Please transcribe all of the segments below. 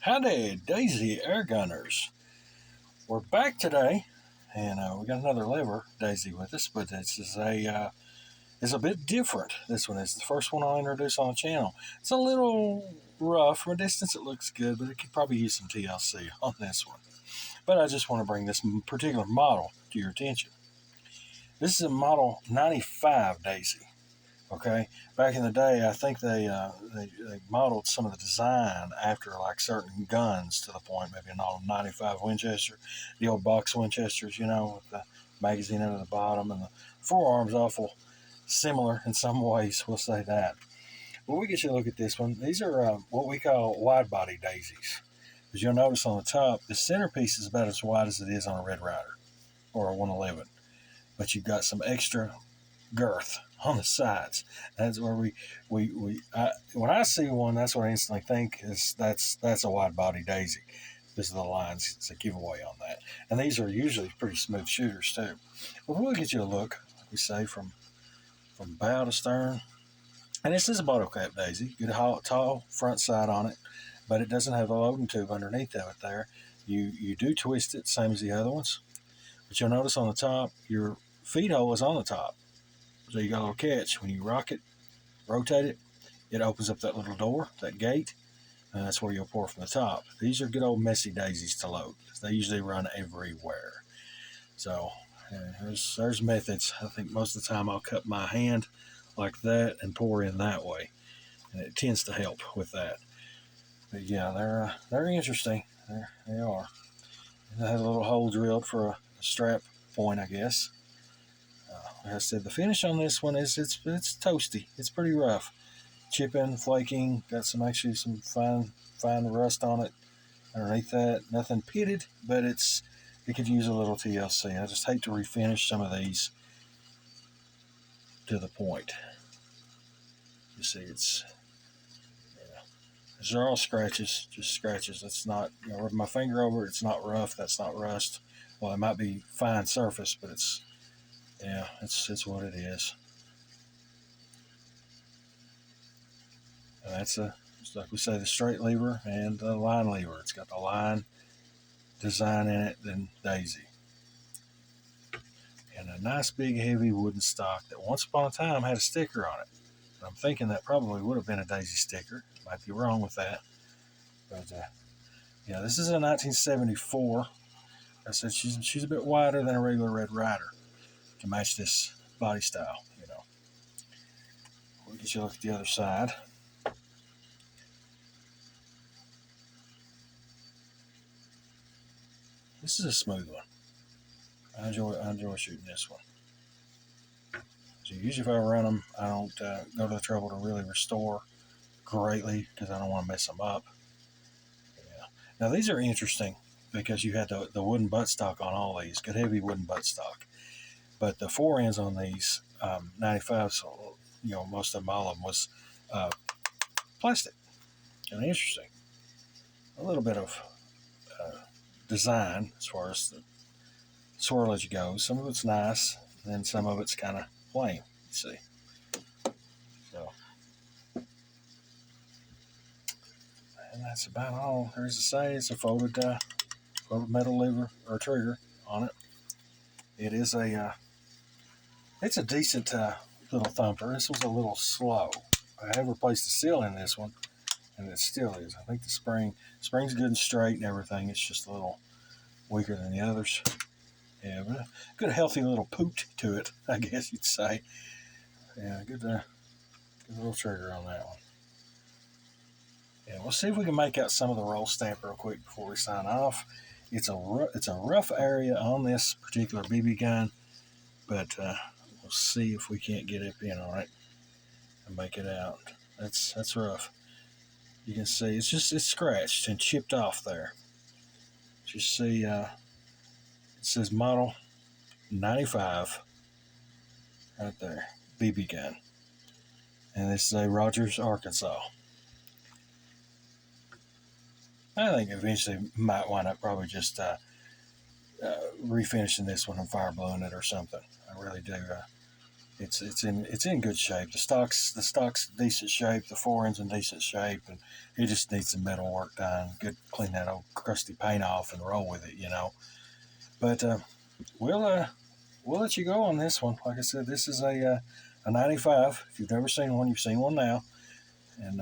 Howdy, Daisy Air Gunners. We're back today, and we got another lever Daisy with us, but this is it's a bit different. This one is the first one I'll introduce on the channel. It's a little rough from a distance. It looks good, but it could probably use some TLC on this one. But I just want to bring this particular model to your attention. This is a model 95 Daisy. Okay, back in the day, I think they modeled some of the design after like certain guns to the point, maybe an old 95 Winchester, the old box Winchesters, with the magazine under the bottom, and the forearms awful similar in some ways. We'll say that. But we get you a look at this one. These are what we call wide body daisies. As you'll notice on the top, the centerpiece is about as wide as it is on a Red Ryder or a 111, but you've got some extra girth on the sides. That's where when I see one, that's what I instantly think is that's a wide body Daisy. This is the lines. It's a giveaway on that. And these are usually pretty smooth shooters too. But we'll get you a look, like we say, from bow to stern. And this is a bottle cap Daisy. Good tall front side on it, but it doesn't have a loading tube underneath of it there. You do twist it, same as the other ones. But you'll notice on the top, your feed hole is on the top. So you got a little catch. When you rock it, rotate it, it opens up that little door, that gate, and that's where you'll pour from the top. These are good old messy daisies to load. They usually run everywhere. So there's methods. I think most of the time I'll cup my hand like that and pour in that way, and it tends to help with that. But yeah, they're interesting. They are. And I had a little hole drilled for a strap point, I guess. Like I said, the finish on this one is it's toasty. It's pretty rough, chipping, flaking. Got some fine rust on it underneath that. Nothing pitted, but it could use a little TLC. I just hate to refinish some of these to the point. You see, these are all scratches, just scratches. It's not, rub my finger over it. It's not rough. That's not rust. Well, it might be fine surface, but it's what it is. And that's like we say, the straight lever and the line lever. It's got the line design in it than Daisy. And a nice big heavy wooden stock that once upon a time had a sticker on it. And I'm thinking that probably would have been a Daisy sticker. Might be wrong with that. But this is a 1974. I said she's a bit wider than a regular Red Ryder to match this body style. We'll get you a look at the other side. This is a smooth one. I enjoy shooting this one. So usually if I run them, I don't go to the trouble to really restore greatly because I don't want to mess them up. Yeah. Now these are interesting because you had the wooden buttstock on all these, good heavy wooden buttstock. But the fore ends on these 95s, most of them, all of them was plastic. And interesting. A little bit of design as far as the swirlage goes. Some of it's nice, and then some of it's kind of plain, you see. So, and that's about all there is to say. It's a folded metal lever or trigger on it. It is it's a decent little thumper. This was a little slow. I have replaced the seal in this one, and it still is. I think the spring's good and straight and everything. It's just a little weaker than the others. Yeah, but a good healthy little poot to it, I guess you'd say. Yeah, good little trigger on that one. Yeah, we'll see if we can make out some of the roll stamp real quick before we sign off. It's a rough area on this particular BB gun, but we'll see if we can't get up in on it and make it out. That's rough. You can see it's scratched and chipped off there. You see, it says model 95 right there, BB gun, and this is a Rogers, Arkansas. I think eventually might wind up probably just refinishing this one and fire blowing it or something. I really do. It's in good shape. The stock's decent shape. The foreend's in decent shape, and it just needs some metal work done. Good, clean that old crusty paint off and roll with it. But we'll we'll let you go on this one. Like I said, this is a 95. If you've never seen one, you've seen one now, and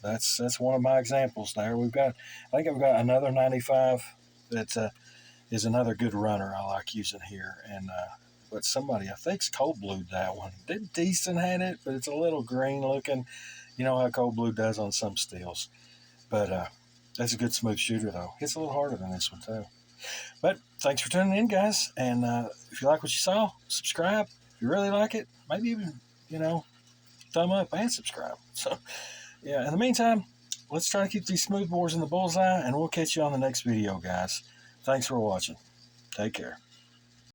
that's one of my examples. There, I think I've got another 95 that is another good runner I like using here, and but somebody I think's cold blued that one. Did decent had it, but it's a little green looking. You know how cold blue does on some steels, but that's a good smooth shooter though. It's a little harder than this one too. But thanks for tuning in, guys. And if you like what you saw, subscribe. If you really like it, maybe even thumb up and subscribe. So yeah. In the meantime, let's try to keep these smooth bores in the bullseye, and we'll catch you on the next video, guys. Thanks for watching. Take care.